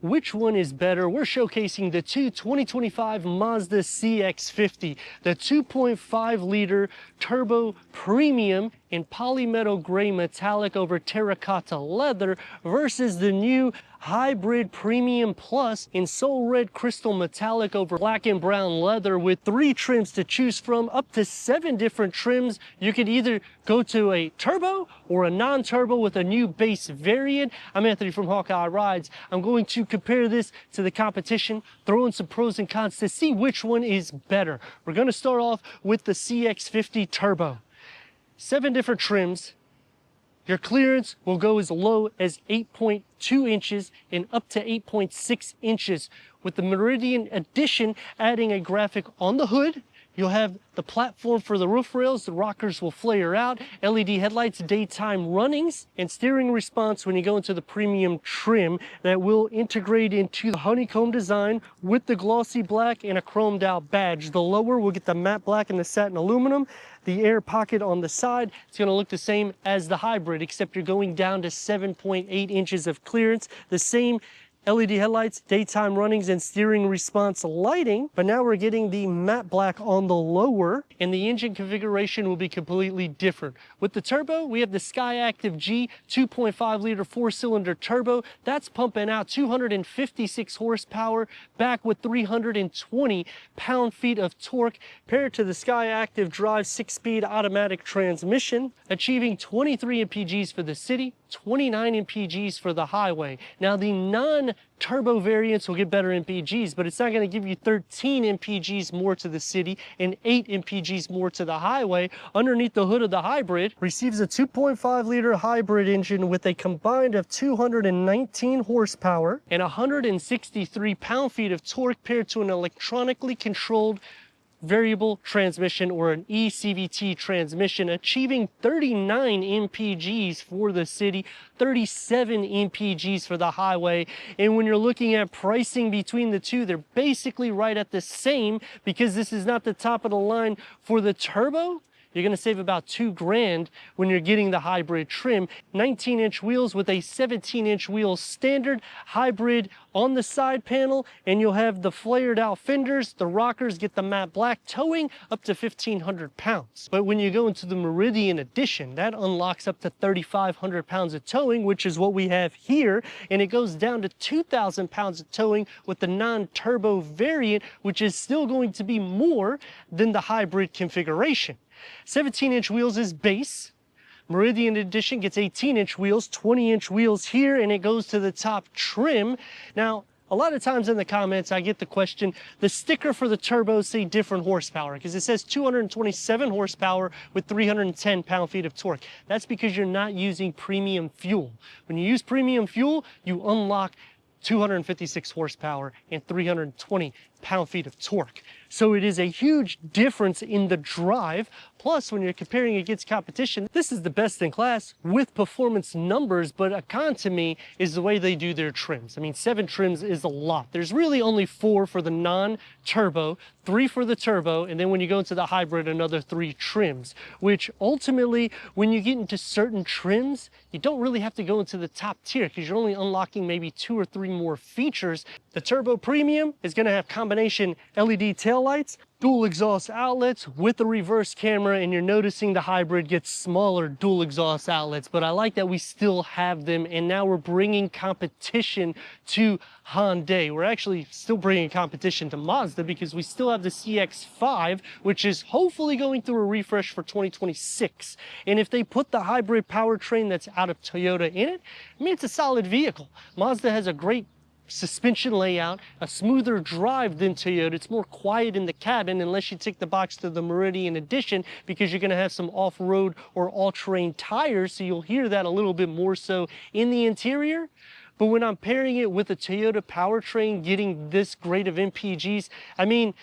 Which one is better? We're showcasing the 2025 Mazda CX-50, the 2.5 liter turbo premium in polymetal gray metallic over terracotta leather versus the new hybrid premium plus in soul red crystal metallic over black and brown leather with 3 trims to choose from, up to 7 different trims. You could either go to a turbo or a non-turbo with a new base variant. I'm Anthony from Hawkeye Rides. I'm going to compare this to the competition, throw in some pros and cons to see which one is better. We're going to start off with the CX-50 Turbo. 7 different trims. Your clearance will go as low as 8.2 inches and up to 8.6 inches. With the Meridian Edition adding a graphic on the hood, you'll have the platform for the roof rails, the rockers will flare out, LED headlights, daytime runnings, and steering response when you go into the premium trim that will integrate into the honeycomb design with the glossy black and a chromed out badge. The lower will get the matte black and the satin aluminum. The air pocket on the side, it's going to look the same as the hybrid, except you're going down to 7.8 inches of clearance. The same LED headlights, daytime runnings, and steering response lighting, but now we're getting the matte black on the lower, and the engine configuration will be completely different. With the turbo, we have the Skyactiv G 2.5 liter 4-cylinder turbo. That's pumping out 256 horsepower, back with 320 pound-feet of torque, paired to the Skyactiv Drive 6-speed automatic transmission, achieving 23 mpgs for the city, 29 mpgs for the highway. Now the non-turbo variants will get better mpgs, but it's not going to give you 13 mpgs more to the city and 8 mpgs more to the highway. Underneath the hood of the hybrid receives a 2.5 liter hybrid engine with a combined of 219 horsepower and 163 pound-feet of torque, paired to an electronically controlled variable transmission or an eCVT transmission, achieving 39 mpgs for the city, 37 mpgs for the highway. And when you're looking at pricing between the two, they're basically right at the same, because this is not the top of the line for the turbo. You're going to save about $2,000 when you're getting the hybrid trim. 19-inch wheels with a 17-inch wheel standard, hybrid on the side panel, and you'll have the flared out fenders. The rockers get the matte black, towing up to 1,500 pounds. But when you go into the Meridian Edition, that unlocks up to 3,500 pounds of towing, which is what we have here, and it goes down to 2,000 pounds of towing with the non-turbo variant, which is still going to be more than the hybrid configuration. 17-inch wheels is base. Meridian Edition gets 18-inch wheels, 20-inch wheels here, and it goes to the top trim. Now, a lot of times in the comments, I get the question, the sticker for the turbos say different horsepower, because it says 227 horsepower with 310 pound-feet of torque. That's because you're not using premium fuel. When you use premium fuel, you unlock 256 horsepower and 320 pound-feet of torque. So it is a huge difference in the drive. Plus, when you're comparing against competition, this is the best in class with performance numbers, but a con to me is the way they do their trims. I mean, 7 trims is a lot. There's really only 4 for the non-turbo, 3 for the turbo, and then when you go into the hybrid, another 3 trims, which ultimately, when you get into certain trims, you don't really have to go into the top tier, because you're only unlocking maybe 2 or 3 more features. The Turbo Premium is going to have combination LED taillights, dual exhaust outlets with a reverse camera, and you're noticing the hybrid gets smaller dual exhaust outlets, but I like that we still have them, and now we're bringing competition to Hyundai. We're actually still bringing competition to Mazda, because we still have the CX-5, which is hopefully going through a refresh for 2026. And if they put the hybrid powertrain that's out of Toyota in it, I mean, it's a solid vehicle. Mazda has a great suspension layout, a smoother drive than Toyota. It's more quiet in the cabin, unless you take the box to the Meridian Edition, because you're going to have some off-road or all-terrain tires, so you'll hear that a little bit more so in the interior. But when I'm pairing it with a Toyota powertrain getting this great of MPGs, I mean,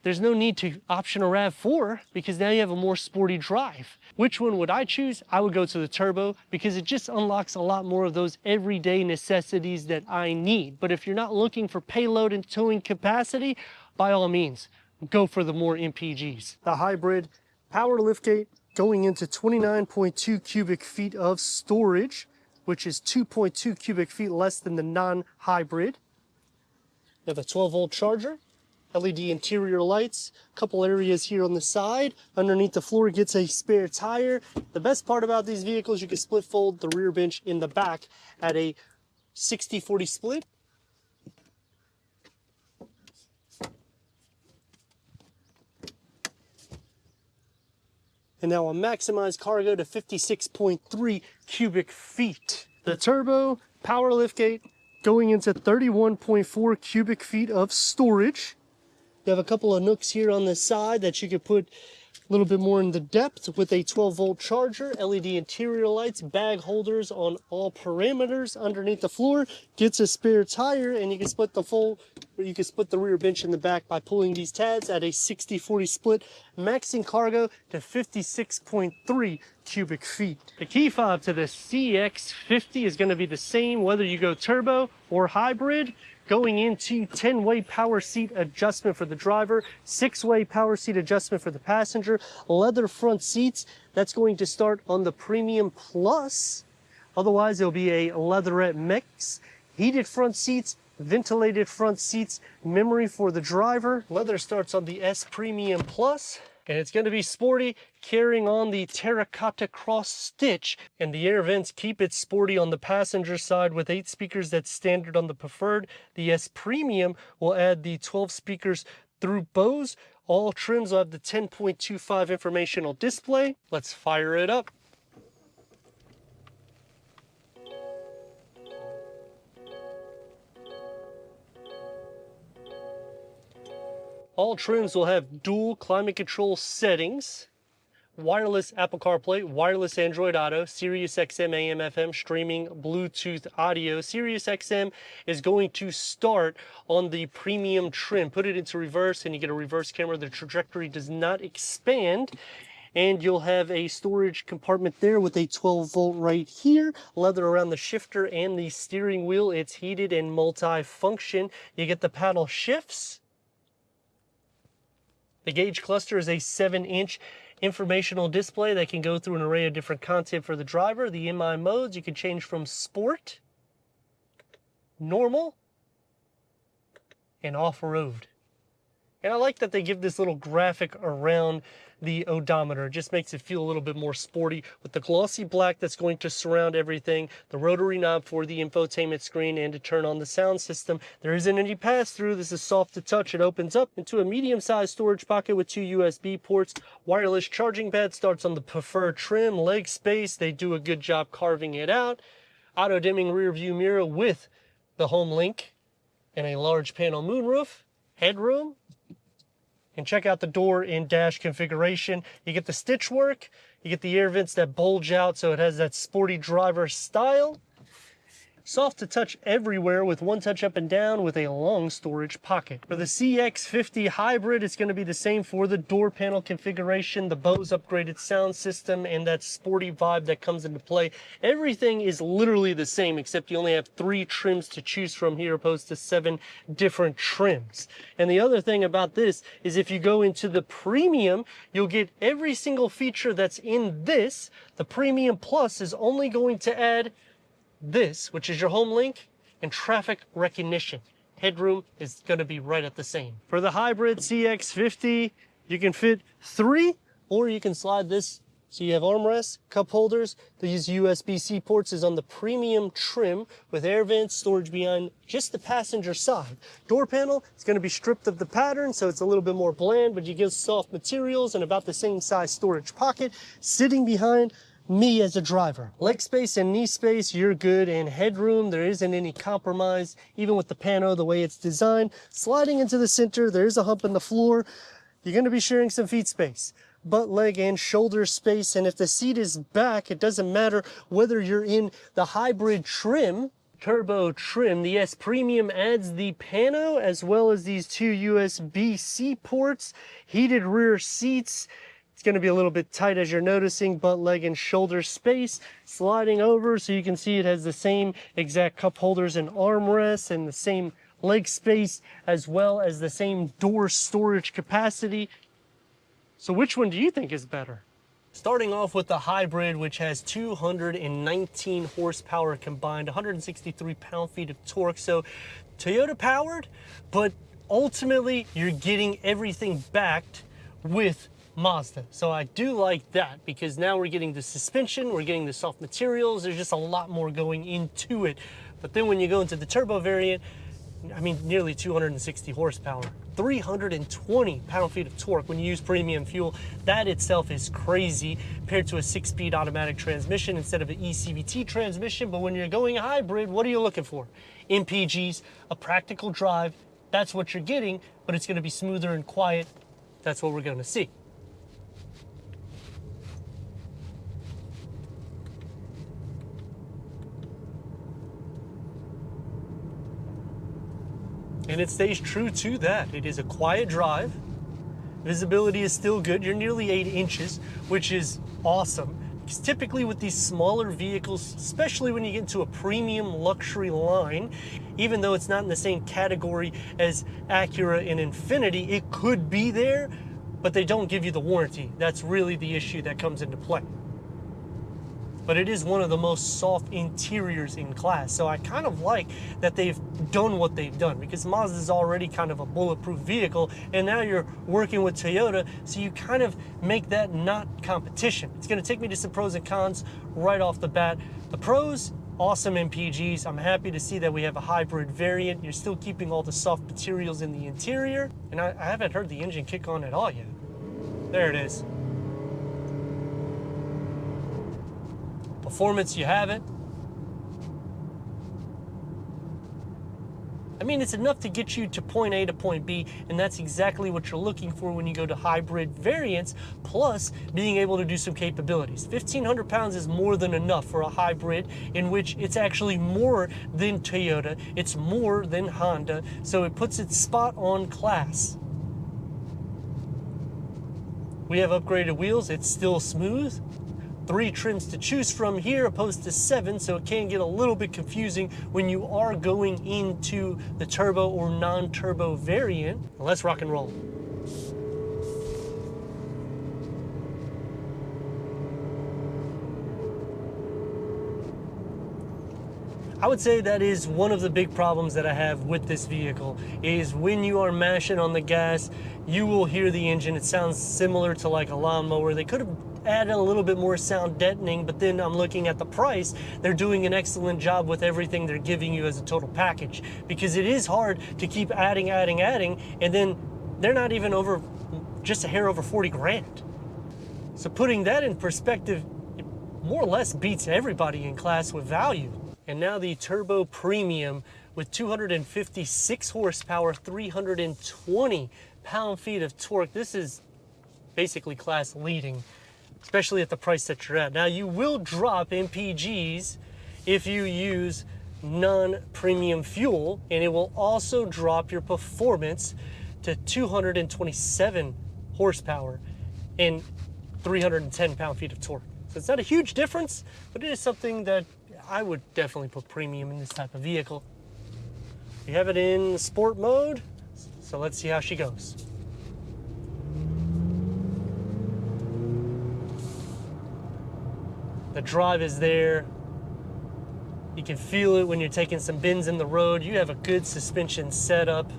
there's no need to option a RAV4, because now you have a more sporty drive. Which one would I choose? I would go to the turbo, because it just unlocks a lot more of those everyday necessities that I need. But if you're not looking for payload and towing capacity, by all means, go for the more MPGs. The hybrid power liftgate going into 29.2 cubic feet of storage. which is 2.2 cubic feet less than the non-hybrid. You have a 12-volt charger, LED interior lights, a couple areas here on the side. Underneath the floor gets a spare tire. The best part about these vehicles, you can split fold the rear bench in the back at a 60-40 split. And now a maximized cargo to 56.3 cubic feet. The turbo power liftgate going into 31.4 cubic feet of storage. You have a couple of nooks here on the side that you could put a little bit more in the depth with a 12-volt charger, LED interior lights, bag holders on all parameters. Underneath the floor gets a spare tire, and you can split the rear bench in the back by pulling these tabs at a 60-40 split, maxing cargo to 56.3 cubic feet. The key fob to the CX-50 is going to be the same whether you go turbo or hybrid. Going into 10-way power seat adjustment for the driver, 6-way power seat adjustment for the passenger, leather front seats. That's going to start on the Premium Plus. Otherwise, it'll be a leatherette mix. Heated front seats, ventilated front seats, memory for the driver. Leather starts on the S Premium Plus. And it's going to be sporty, carrying on the terracotta cross stitch. And the air vents keep it sporty on the passenger side with 8 speakers that's standard on the Preferred. The S Premium will add the 12 speakers through Bose. All trims will have the 10.25 informational display. Let's fire it up. All trims will have dual climate control settings, wireless Apple CarPlay, wireless Android Auto, Sirius XM AM FM, streaming, Bluetooth audio. Sirius XM is going to start on the premium trim. Put it into reverse and you get a reverse camera. The trajectory does not expand. And you'll have a storage compartment there with a 12-volt right here. Leather around the shifter and the steering wheel. It's heated and multi-function. You get the paddle shifts. The gauge cluster is a 7-inch informational display that can go through an array of different content for the driver. The MI modes, you can change from sport, normal, and off-road. And I like that they give this little graphic around the odometer. It just makes it feel a little bit more sporty with the glossy black that's going to surround everything, the rotary knob for the infotainment screen, and to turn on the sound system. There isn't any pass-through. This is soft to touch. It opens up into a medium-sized storage pocket with 2 USB ports. Wireless charging pad starts on the Preferred trim. Leg space, they do a good job carving it out. Auto-dimming rear view mirror with the home link and a large panel moonroof. Headroom. And check out the door and dash configuration. You get the stitch work, you get the air vents that bulge out so it has that sporty driver style. Soft to touch everywhere with one touch up and down with a long storage pocket. For the CX-50 Hybrid, it's going to be the same for the door panel configuration, the Bose upgraded sound system, and that sporty vibe that comes into play. Everything is literally the same, except you only have 3 trims to choose from here, opposed to 7 different trims. And the other thing about this is if you go into the Premium, you'll get every single feature that's in this. The Premium Plus is only going to add this, which is your home link and traffic recognition. Headroom is going to be right at the same. For the hybrid CX-50, you can fit 3, or you can slide this so you have armrests, cup holders. These USB-C ports is on the premium trim with air vents, storage behind just the passenger side. Door panel is going to be stripped of the pattern, so it's a little bit more bland, but you get soft materials and about the same size storage pocket sitting behind me as a driver. Leg space and knee space, you're good, and headroom, there isn't any compromise, even with the pano, the way it's designed. Sliding into the center, there is a hump in the floor. You're going to be sharing some feet space, butt, leg, and shoulder space, and if the seat is back, it doesn't matter whether you're in the hybrid trim, turbo trim. The S Premium adds the pano as well as these 2 USB-C ports, heated rear seats. It's going to be a little bit tight as you're noticing, butt, leg, and shoulder space. Sliding over so you can see it has the same exact cup holders and armrests and the same leg space as well as the same door storage capacity. So which one do you think is better? Starting off with the hybrid, which has 219 horsepower combined, 163 pound-feet of torque. So Toyota powered, but ultimately you're getting everything backed with Mazda. So I do like that, because now we're getting the suspension, we're getting the soft materials, there's just a lot more going into it. But then when you go into the turbo variant, I mean, nearly 260 horsepower, 320 pound-feet of torque when you use premium fuel. That itself is crazy compared to a 6-speed automatic transmission instead of an ECVT transmission. But when you're going hybrid, what are you looking for? MPGs, a practical drive. That's what you're getting, but it's going to be smoother and quiet. That's what we're going to see. And it stays true to that. It is a quiet drive. Visibility is still good. You're nearly 8 inches, which is awesome. Because typically with these smaller vehicles, especially when you get into a premium luxury line, even though it's not in the same category as Acura and Infiniti, it could be there, but they don't give you the warranty. That's really the issue that comes into play. But it is one of the most soft interiors in class. So I kind of like that they've done what they've done, because Mazda is already kind of a bulletproof vehicle, and now you're working with Toyota, so you kind of make that not competition. It's gonna take me to some pros and cons right off the bat. The pros, awesome MPGs. I'm happy to see that we have a hybrid variant. You're still keeping all the soft materials in the interior, and I haven't heard the engine kick on at all yet. There it is. Performance, you have it. I mean, it's enough to get you to point A to point B, and that's exactly what you're looking for when you go to hybrid variants, plus being able to do some capabilities. 1,500 pounds is more than enough for a hybrid, in which it's actually more than Toyota, it's more than Honda, so it puts it spot on class. We have upgraded wheels, it's still smooth. 3 trims to choose from here opposed to 7, so it can get a little bit confusing when you are going into the turbo or non-turbo variant. Let's rock and roll. I would say that is one of the big problems that I have with this vehicle, is when you are mashing on the gas, you will hear the engine. It sounds similar to like a lawnmower. They could have added a little bit more sound deadening, but then I'm looking at the price. They're doing an excellent job with everything they're giving you as a total package, because it is hard to keep adding, and then they're not even over, just a hair over 40 grand. So putting that in perspective, it more or less beats everybody in class with value. And now the Turbo Premium with 256 horsepower, 320 pound-feet of torque. This is basically class leading, especially at the price that you're at. Now, you will drop MPGs if you use non-premium fuel, and it will also drop your performance to 227 horsepower and 310 pound-feet of torque. So it's not a huge difference, but it is something that I would definitely put premium in this type of vehicle. We have it in sport mode, so let's see how she goes. The drive is there. You can feel it when you're taking some bends in the road. You have a good suspension setup.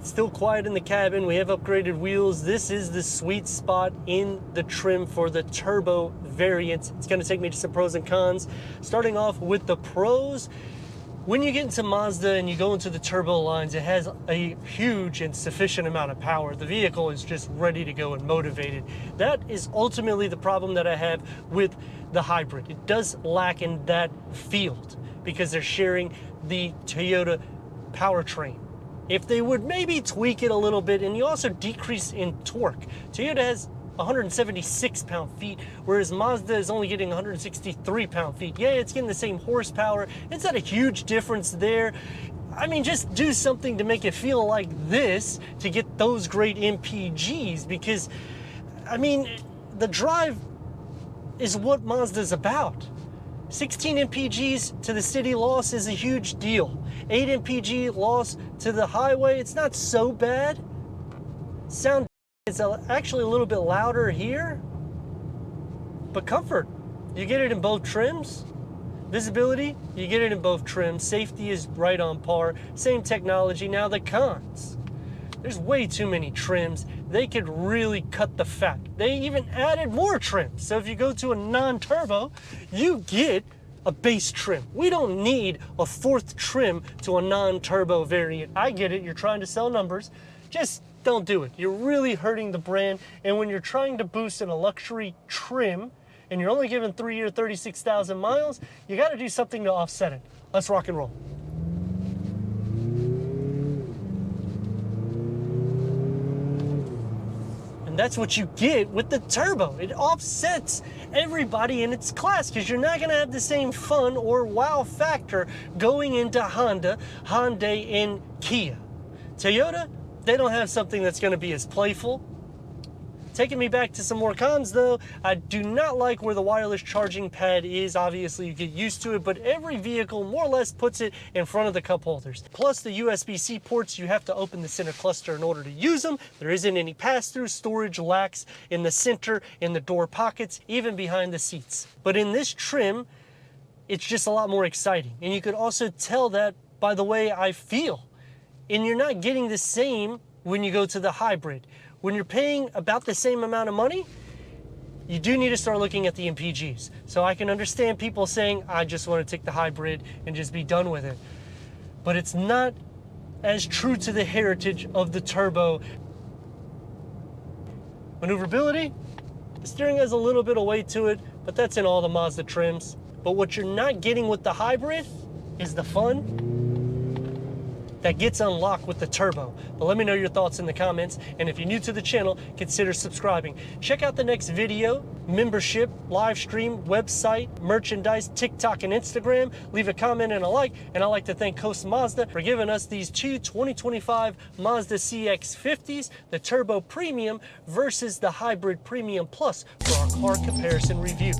Still quiet in the cabin. We have upgraded wheels. This is the sweet spot in the trim for the turbo variant. It's going to take me to some pros and cons. Starting off with the pros. When you get into Mazda and you go into the turbo lines, it has a huge and sufficient amount of power. The vehicle is just ready to go and motivated. That is ultimately the problem that I have with the hybrid. It does lack in that field because they're sharing the Toyota powertrain. If they would maybe tweak it a little bit, and you also decrease in torque. Toyota has 176 pound-feet, whereas Mazda is only getting 163 pound-feet. Yeah, it's getting the same horsepower. It's not a huge difference there. I mean, just do something to make it feel like this to get those great MPGs, because, I mean, the drive is what Mazda's about. 16 MPGs to the city loss is a huge deal. 8 MPG loss to the highway, it's not so bad. Sound It's actually a little bit louder here, but comfort, you get it in both trims. Visibility, you get it in both trims. Safety is right on par. Same technology. Now the cons. There's way too many trims. They could really cut the fat. They even added more trims. So if you go to a non-turbo, you get a base trim. We don't need a fourth trim to a non-turbo variant. I get it, you're trying to sell numbers. Just don't do it. You're really hurting the brand. And when you're trying to boost in a luxury trim and you're only giving 3-year, 36,000 miles, you got to do something to offset it. Let's rock and roll. And that's what you get with the turbo. It offsets everybody in its class because you're not going to have the same fun or wow factor going into Honda, Hyundai, and Kia. Toyota, they don't have something that's going to be as playful. Taking me back to some more cons though, I do not like where the wireless charging pad is. Obviously you get used to it, but every vehicle more or less puts it in front of the cup holders. Plus the USB-C ports, you have to open the center cluster in order to use them. There isn't any pass-through. Storage lacks in the center, in the door pockets, even behind the seats. But in this trim, it's just a lot more exciting. And you could also tell that by the way I feel. And you're not getting the same when you go to the hybrid. When you're paying about the same amount of money, you do need to start looking at the MPGs. So I can understand people saying, I just want to take the hybrid and just be done with it. But it's not as true to the heritage of the turbo. Maneuverability, the steering has a little bit of weight to it, but that's in all the Mazda trims. But what you're not getting with the hybrid is the fun that gets unlocked with the turbo. But let me know your thoughts in the comments, and if you're new to the channel, consider subscribing. Check out the next video, membership, live stream, website, merchandise, TikTok, and Instagram. Leave a comment and a like, and I'd like to thank Coast Mazda for giving us these two 2025 Mazda CX-50s, the Turbo Premium versus the Hybrid Premium Plus for our car comparison review.